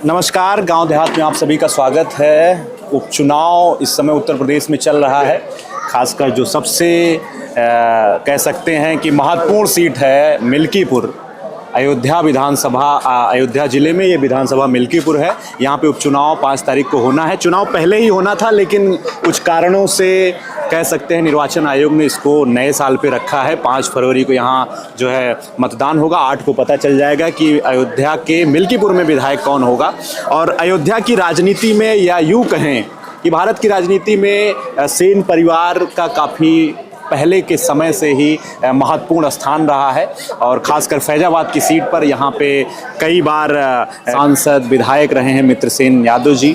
नमस्कार, गांव देहात में आप सभी का स्वागत है। उपचुनाव इस समय उत्तर प्रदेश में चल रहा है। खासकर जो सबसे कह सकते हैं कि महत्वपूर्ण सीट है मिल्कीपुर, अयोध्या विधानसभा, अयोध्या ज़िले में ये विधानसभा मिल्कीपुर है। यहाँ पे उपचुनाव 5 तारीख को होना है। चुनाव पहले ही होना था, लेकिन कुछ कारणों से कह सकते हैं निर्वाचन आयोग ने इसको नए साल पे रखा है। 5 फरवरी को यहाँ जो है मतदान होगा। 8 को पता चल जाएगा कि अयोध्या के मिल्कीपुर में विधायक कौन होगा। और अयोध्या की राजनीति में, या यूँ कहें कि भारत की राजनीति में सेन परिवार का काफ़ी पहले के समय से ही महत्वपूर्ण स्थान रहा है। और ख़ासकर फैजाबाद की सीट पर यहाँ पे कई बार सांसद विधायक रहे हैं मित्र सेन यादव जी।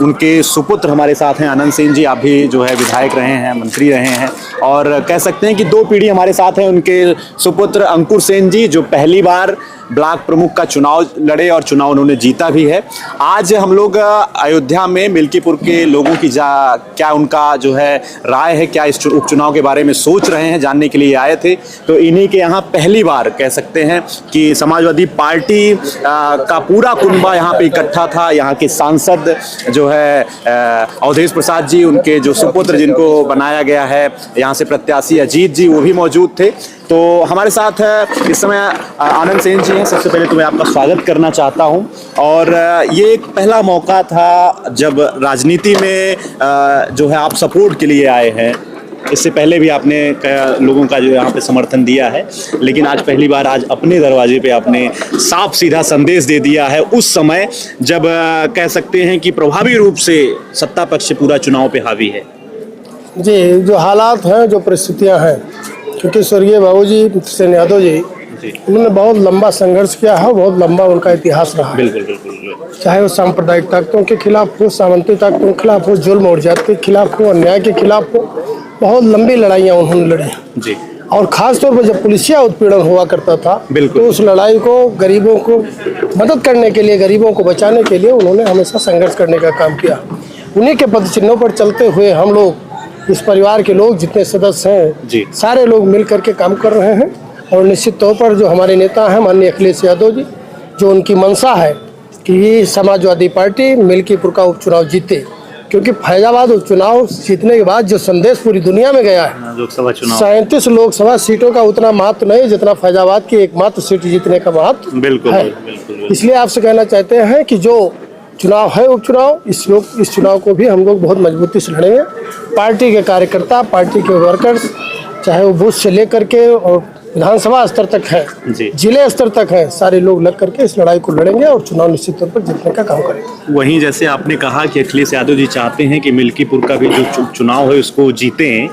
उनके सुपुत्र हमारे साथ हैं अनंत सेन जी, आप भी जो है विधायक रहे हैं, मंत्री रहे हैं। और कह सकते हैं कि 2 पीढ़ी हमारे साथ हैं। उनके सुपुत्र अंकुर सेन जी जो पहली बार ब्लॉक प्रमुख का चुनाव लड़े और चुनाव उन्होंने जीता भी है। आज हम लोग अयोध्या में मिल्कीपुर के लोगों की क्या उनका जो है राय है, क्या इस उपचुनाव के बारे में सोच रहे हैं, जानने के लिए आए थे। तो इन्हीं के यहाँ पहली बार कह सकते हैं कि समाजवादी पार्टी का पूरा कुनबा यहाँ पे इकट्ठा था। यहाँ के सांसद जो है अवधेश प्रसाद जी, उनके जो सुपुत्र जिनको बनाया गया है यहाँ से प्रत्याशी अजीत जी, वो भी मौजूद थे। तो हमारे साथ इस समय आनंद सेन जी हैं। सबसे पहले तो मैं आपका स्वागत करना चाहता हूं। और ये एक पहला मौका था जब राजनीति में जो है आप सपोर्ट के लिए आए हैं। इससे पहले भी आपने लोगों का जो यहाँ पे समर्थन दिया है, लेकिन आज पहली बार आज अपने दरवाजे पे आपने साफ सीधा संदेश दे दिया है उस समय जब कह सकते हैं कि प्रभावी रूप से सत्ता पक्ष पूरा चुनाव पे हावी है। जी, जो हालात हैं, जो परिस्थितियाँ हैं, क्योंकि स्वर्गीय बाबूजी सेन यादव जी उन्होंने बहुत लंबा संघर्ष किया है, बहुत लंबा उनका इतिहास रहा है। बिल्कुल बिल्कुल। चाहे वो सांप्रदायिक ताकतों के खिलाफ हो, सामंती ताकतों के खिलाफ हो, जुल्म और जात के खिलाफ हो, अन्याय के खिलाफ हो, बहुत लंबी लड़ाइयाँ उन्होंने लड़ी जी। और खास तौर पर जब पुलिसिया उत्पीड़न हुआ करता था तो उस लड़ाई को गरीबों को मदद करने के लिए, गरीबों को बचाने के लिए उन्होंने हमेशा संघर्ष करने का काम किया। उन्हीं के पद चिन्हों पर चलते हुए हम लोग, इस परिवार के लोग जितने सदस्य हैं, सारे लोग मिल करके काम कर रहे हैं। और निश्चित तौर पर जो हमारे नेता हैं माननीय अखिलेश यादव जी, जो उनकी मंशा है कि समाजवादी पार्टी मिल्कीपुर का उपचुनाव जीते, क्योंकि फैजाबाद उपचुनाव जीतने के बाद जो संदेश पूरी दुनिया में गया है, लोकसभा चुनाव 37 लोकसभा सीटों का उतना महत्व नहीं जितना फैजाबाद की एकमात्र सीट जीतने का महत्व है। इसलिए आपसे कहना चाहते हैं कि जो चुनाव है उपचुनाव, इस चुनाव को भी हम लोग बहुत मजबूती से लड़ेंगे। पार्टी के कार्यकर्ता, पार्टी के वर्कर्स, चाहे वो बूथ से लेकर के और विधानसभा स्तर तक है, जिले स्तर तक है, सारे लोग लग करके इस लड़ाई को लड़ेंगे और चुनाव निश्चित तौर पर जीतने का काम करेंगे। वहीं जैसे आपने कहा कि अखिलेश यादव जी चाहते हैं कि मिल्कीपुर का भी जो चुनाव है उसको जीतें,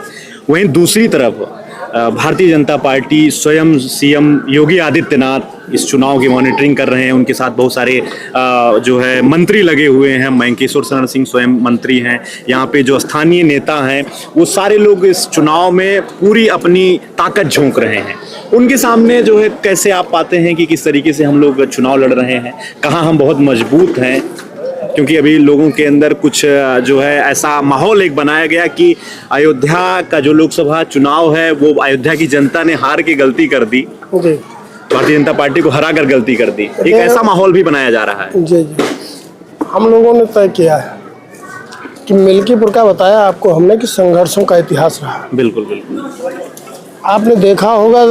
वहीं दूसरी तरफ भारतीय जनता पार्टी, स्वयं सीएम योगी आदित्यनाथ इस चुनाव की मॉनिटरिंग कर रहे हैं। उनके साथ बहुत सारे जो है मंत्री लगे हुए हैं। मयंकेश्वर शरण सिंह स्वयं मंत्री हैं। यहाँ पे जो स्थानीय नेता हैं वो सारे लोग इस चुनाव में पूरी अपनी ताकत झोंक रहे हैं। उनके सामने जो है कैसे आप पाते हैं कि किस तरीके से हम लोग चुनाव लड़ रहे हैं, कहाँ हम बहुत मजबूत हैं? क्योंकि अभी लोगों के अंदर कुछ जो है ऐसा माहौल एक बनाया गया कि अयोध्या का जो लोकसभा चुनाव है वो अयोध्या की जनता ने हार के गलती कर दी, भारतीय जनता पार्टी को हरा कर गलती कर दी। एक ऐसा माहौल भी बनाया जा रहा है। जी जी, हम लोगों ने तय किया है कि मिल्कीपुर का बताया आपको हमने कि संघर्षों का इतिहास रहा। बिल्कुल बिल्कुल। आपने देखा होगा,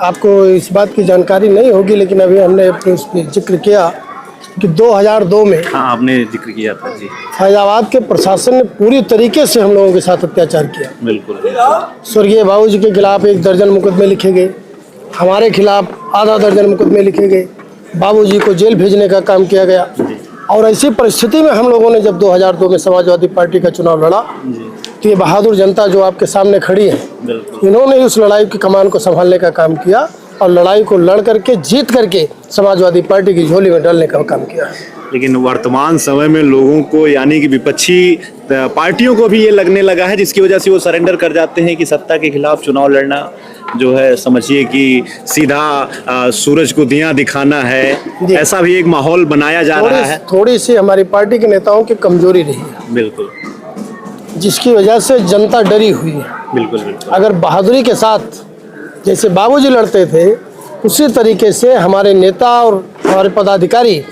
आपको इस बात की जानकारी नहीं होगी, लेकिन अभी हमने उस पर जिक्र किया कि 2002 में, हाँ आपने जिक्र किया था जी, फैजाबाद के प्रशासन ने पूरी तरीके से हम लोगों के साथ अत्याचार किया। बिल्कुल। स्वर्गीय बाबूजी के खिलाफ 1 दर्जन मुकदमे लिखे गए, हमारे खिलाफ आधा दर्जन मुकदमे लिखे गए, बाबूजी को जेल भेजने का काम किया गया। और ऐसी परिस्थिति में हम लोगों ने जब 2002 में समाजवादी पार्टी का चुनाव लड़ा, तो ये बहादुर जनता जो आपके सामने खड़ी है, इन्होंने उस लड़ाई की कमान को संभालने का काम किया और लड़ाई को लड़ करके, जीत करके समाजवादी पार्टी की झोली में डालने का काम किया। लेकिन वर्तमान समय में लोगों को, यानी कि विपक्षी पार्टियों को भी ये लगने लगा है, जिसकी वजह से वो सरेंडर कर जाते हैं कि सत्ता के खिलाफ चुनाव लड़ना जो है समझिए कि सीधा सूरज को दियां दिखाना है। ऐसा भी एक माहौल बनाया जा रहा है। थोड़ी सी हमारी पार्टी के नेताओं की कमजोरी रही है, बिल्कुल, जिसकी वजह से जनता डरी हुई है। बिल्कुल बिल्कुल। अगर बहादुरी के साथ जैसे बाबूजी लड़ते थे, उसी तरीके से हमारे नेता और हमारे पदाधिकारी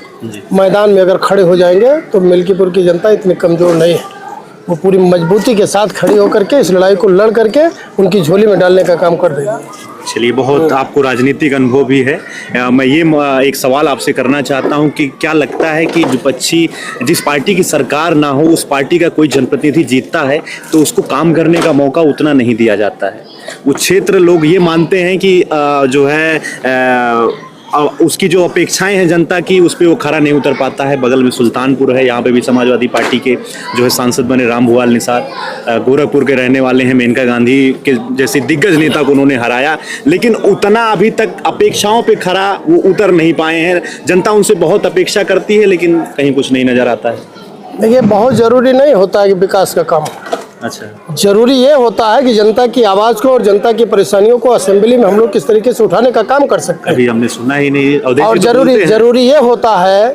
मैदान में अगर खड़े हो जाएंगे तो मिल्कीपुर की जनता इतनी कमज़ोर नहीं है। वो पूरी मजबूती के साथ खड़ी होकर के इस लड़ाई को लड़ करके उनकी झोली में डालने का काम कर देंगे। चलिए, बहुत आपको राजनीतिक अनुभव भी है। मैं ये एक सवाल आपसे करना चाहता हूं कि क्या लगता है कि विपक्षी जिस पार्टी की सरकार ना हो उस पार्टी का कोई जनप्रतिनिधि जीतता है तो उसको काम करने का मौका उतना नहीं दिया जाता है। वो क्षेत्र लोग ये मानते हैं कि जो है उसकी जो अपेक्षाएं हैं जनता की उस पर वो खरा नहीं उतर पाता है। बगल में सुल्तानपुर है, यहाँ पे भी समाजवादी पार्टी के जो है सांसद बने राम भुआल निषाद, गोरखपुर के रहने वाले हैं, मेनका गांधी के जैसे दिग्गज नेता को उन्होंने हराया, लेकिन उतना अभी तक अपेक्षाओं पे खरा वो उतर नहीं पाए हैं। जनता उनसे बहुत अपेक्षा करती है लेकिन कहीं कुछ नहीं नजर आता है। देखिए, बहुत ज़रूरी नहीं होता है कि विकास का काम, अच्छा, जरूरी ये होता है कि जनता की आवाज़ को और जनता की परेशानियों को असेंबली में हम लोग किस तरीके से उठाने का काम कर सकते हैं। अभी हमने सुना ही नहीं। और जरूरी ये होता है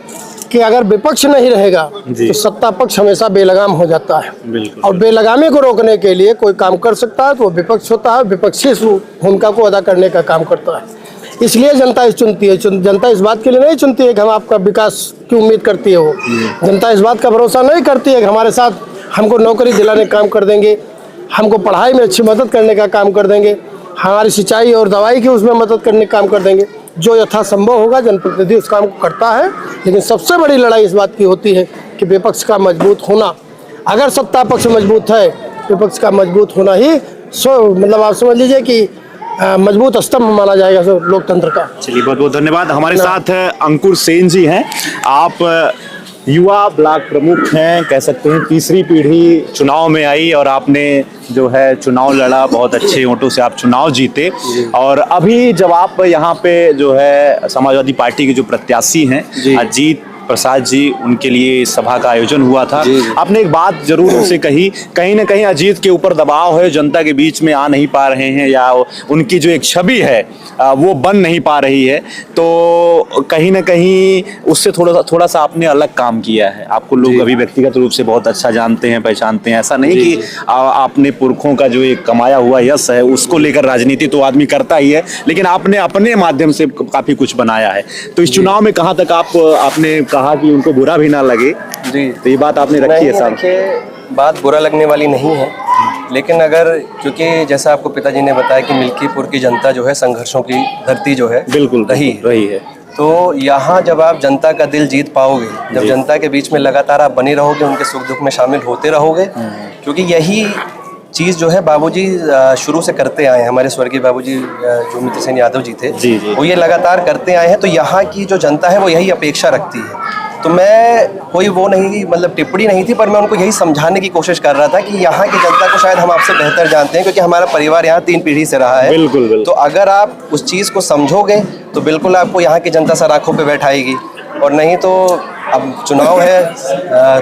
कि अगर विपक्ष नहीं रहेगा तो सत्ता पक्ष हमेशा बेलगाम हो जाता है। बिल्कुल। और बेलगामी को रोकने के लिए कोई काम कर सकता है तो वो विपक्ष होता है, विपक्षी भूमिका को अदा करने का काम करता है। इसलिए जनता इस चुनती है। जनता इस बात के लिए नहीं चुनती है कि हम आपका विकास की उम्मीद करती है। वो जनता इस बात का भरोसा नहीं करती है कि हमारे साथ हमको नौकरी दिलाने का काम कर देंगे, हमको पढ़ाई में अच्छी मदद करने का काम कर देंगे, हमारी सिंचाई और दवाई की उसमें मदद करने का काम कर देंगे। जो यथासंभव होगा जनप्रतिनिधि उस काम को करता है। लेकिन सबसे बड़ी लड़ाई इस बात की होती है कि विपक्ष का मजबूत होना। अगर सत्ता पक्ष मजबूत है, विपक्ष का मजबूत होना ही मतलब आप समझ लीजिए कि मजबूत स्तंभ माना जाएगा लोकतंत्र का। चलिए, बहुत बहुत धन्यवाद। हमारे साथ अंकुर सेन जी हैं। आप युवा ब्लॉक प्रमुख हैं, कह सकते हैं तीसरी पीढ़ी चुनाव में आई और आपने जो है चुनाव लड़ा, बहुत अच्छे वोटों से आप चुनाव जीते। और अभी जब आप यहाँ पे जो है समाजवादी पार्टी के जो प्रत्याशी हैं अजीत प्रसाद जी, उनके लिए सभा का आयोजन हुआ था। आपने एक बात जरूर उनसे कही, कहीं ना कहीं अजीत के ऊपर दबाव है, जनता के बीच में आ नहीं पा रहे हैं या उनकी जो एक छवि है वो बन नहीं पा रही है, तो कहीं ना कहीं उससे थोड़ा सा आपने अलग काम किया है। आपको लोग अभी व्यक्तिगत रूप से बहुत अच्छा जानते हैं, पहचानते हैं। ऐसा नहीं कि आपने पुरखों का जो एक कमाया हुआ यश है उसको लेकर राजनीति तो आदमी करता ही है, लेकिन आपने अपने माध्यम से काफी कुछ बनाया है। तो इस चुनाव में कहाँ तक आपने कहा कि उनको बुरा भी ना लगे, तो ये बात आपने रखी है साहब? देखिए, बात बुरा लगने वाली नहीं है, लेकिन अगर क्योंकि जैसा आपको पिताजी ने बताया कि मिल्कीपुर की जनता जो है संघर्षों की धरती जो है बिल्कुल रही है, तो यहाँ जब आप जनता का दिल जीत पाओगे, जब जनता के बीच में लगातार आप बने रहोगे, उनके सुख दुख में शामिल होते रहोगे, क्योंकि यही चीज़ जो है बाबूजी शुरू से करते आए हैं। हमारे स्वर्गीय बाबूजी जो मित्र सेन यादव जी थे, वो ये लगातार करते आए हैं। तो यहाँ की जो जनता है वो यही अपेक्षा रखती है। तो मैं कोई वो नहीं, मतलब टिप्पणी नहीं थी, पर मैं उनको यही समझाने की कोशिश कर रहा था कि यहाँ की जनता को शायद हम आपसे बेहतर जानते हैं, क्योंकि हमारा परिवार यहाँ 3 पीढ़ी से रहा है। बिल्कुल। तो अगर आप उस चीज़ को समझोगे तो बिल्कुल आपको यहाँ की जनता सर आँखों पे बैठाएगी, और नहीं तो अब चुनाव है,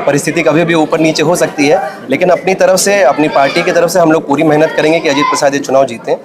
परिस्थिति कभी भी ऊपर नीचे हो सकती है, लेकिन अपनी तरफ से, अपनी पार्टी की तरफ से हम लोग पूरी मेहनत करेंगे कि अजीत प्रसाद ये चुनाव जीतें।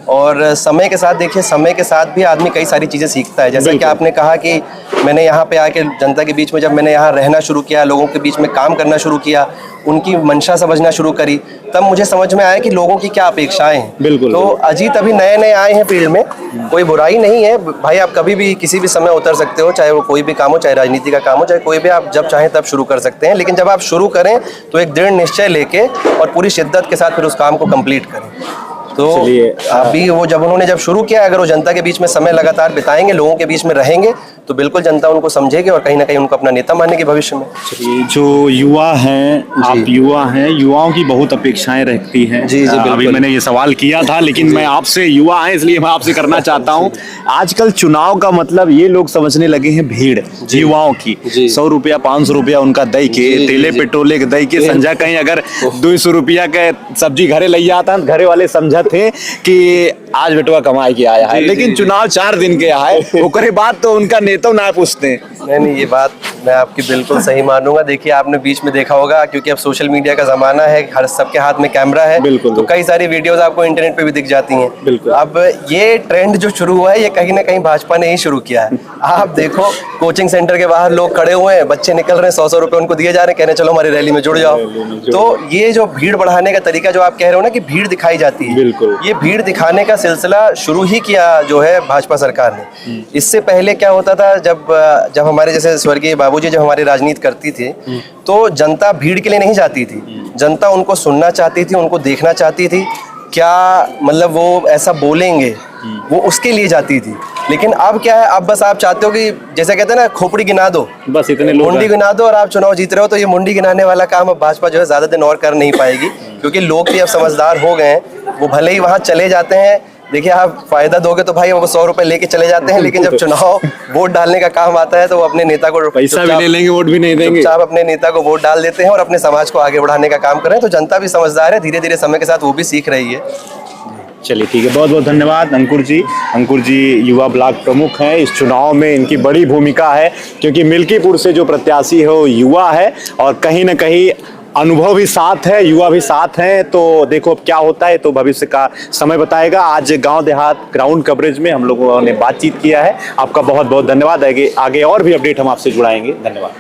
और समय के साथ देखिए, समय के साथ भी आदमी कई सारी चीज़ें सीखता है। जैसा कि आपने कहा कि मैंने यहाँ पे आके जनता के बीच में, जब मैंने यहाँ रहना शुरू किया, लोगों के बीच में काम करना शुरू किया, उनकी मंशा समझना शुरू करी, तब मुझे समझ में आया कि लोगों की क्या अपेक्षाएं हैं। बिल्कुल। तो अजीत अभी नए आए हैं फील्ड में, कोई बुराई नहीं है भाई, आप कभी भी किसी भी समय उतर सकते हो, चाहे वो कोई भी काम हो, चाहे राजनीति का काम हो, चाहे कोई भी, आप जब चाहें तब शुरू कर सकते हैं। लेकिन जब आप शुरू करें तो एक दृढ़ निश्चय लेके और पूरी शिद्दत के साथ फिर उस काम को कंप्लीट करें। तो अभी वो जब शुरू किया, अगर वो जनता के बीच में समय लगातार बिताएंगे, लोगों के बीच में रहेंगे, तो बिल्कुल जनता उनको समझेगी और कहीं ना कहीं उनको अपना नेता मानेगी भविष्य में। जो युवा हैं, आप युवा हैं, युवाओं की बहुत अपेक्षाएं रहती हैं। जी अभी मैंने ये सवाल किया था, लेकिन मैं आपसे, युवा हैं इसलिए मैं आपसे करना चाहता हूँ। आजकल चुनाव का मतलब ये लोग समझने लगे हैं भीड़ युवाओं की। 100 रुपया 500 रुपया उनका दई के, तेले पेट्रोले के दई के, संजा कहीं अगर 200 रुपया के सब्जी घरे ले आता, घरे वाले समझा थे कि आज बेटवा कमाई के आया है। लेकिन चुनाव 4 दिन के आए, ओकरे बाद तो उनका नेता ना पूछते हैं। नहीं, ये बात मैं आपकी बिल्कुल सही मानूंगा। देखिए आपने बीच में देखा होगा, क्योंकि अब सोशल मीडिया का जमाना है, हर सबके हाथ में कैमरा है, बिल्कुल, तो कई सारी वीडियोस आपको इंटरनेट पे भी दिख जाती हैं। बिल्कुल। अब ये ट्रेंड जो शुरू हुआ है, ये कहीं ना कहीं भाजपा ने ही शुरू किया है। आप देखो कोचिंग सेंटर के बाहर लोग खड़े हुए हैं, बच्चे निकल रहे हैं, 100-100 रुपए उनको दिए जा रहे हैं, कह रहे हैं चलो हमारी रैली में जुड़ जाओ। तो ये जो भीड़ बढ़ाने का तरीका जो आप कह रहे हो ना कि भीड़ दिखाई जाती है, बिल्कुल। ये भीड़ दिखाने का सिलसिला शुरू ही किया जो है भाजपा सरकार ने। इससे पहले क्या होता था, जब हमारे जैसे स्वर्गीय बाबूजी जब हमारी राजनीति करती थी, तो जनता भीड़ के लिए नहीं जाती थी, जनता उनको सुनना चाहती थी, उनको देखना चाहती थी, क्या मतलब वो ऐसा बोलेंगे, वो उसके लिए जाती थी। लेकिन अब क्या है, अब बस आप चाहते हो कि जैसे कहते हैं ना, खोपड़ी गिना दो, बस इतने लोग मुंडी गिना दो और आप चुनाव जीत रहे हो। तो ये मुंडी गिनाने वाला काम अब भाजपा जो है ज्यादा दिन और कर नहीं पाएगी, क्योंकि लोग भी अब समझदार हो गए हैं। वो भले ही वहां चले जाते हैं, देखिए आप फायदा दोगे तो भाई वो 100 रुपए लेके चले जाते हैं, लेकिन जब चुनाव वोट डालने का काम आता है तो वो अपने नेता को पैसा भी ले लेंगे, वोट भी नहीं देंगे, चुपचाप अपने नेता को वोट डाल देते हैं और अपने समाज को आगे बढ़ाने का काम कर रहे हैं। तो जनता भी समझदार है, धीरे धीरे समय के साथ वो भी सीख रही है। चलिए ठीक है, बहुत बहुत धन्यवाद अंकुर जी। अंकुर जी युवा ब्लॉक प्रमुख हैं, इस चुनाव में इनकी बड़ी भूमिका है, क्योंकि मिल्कीपुर से जो प्रत्याशी है वो युवा है और कहीं ना कहीं अनुभव भी साथ है, युवा भी साथ हैं। तो देखो अब क्या होता है, तो भविष्य का समय बताएगा। आज गांव देहात ग्राउंड कवरेज में हम लोगों ने बातचीत किया है। आपका बहुत बहुत धन्यवाद। आगे और भी अपडेट हम आपसे जुड़ाएंगे। धन्यवाद।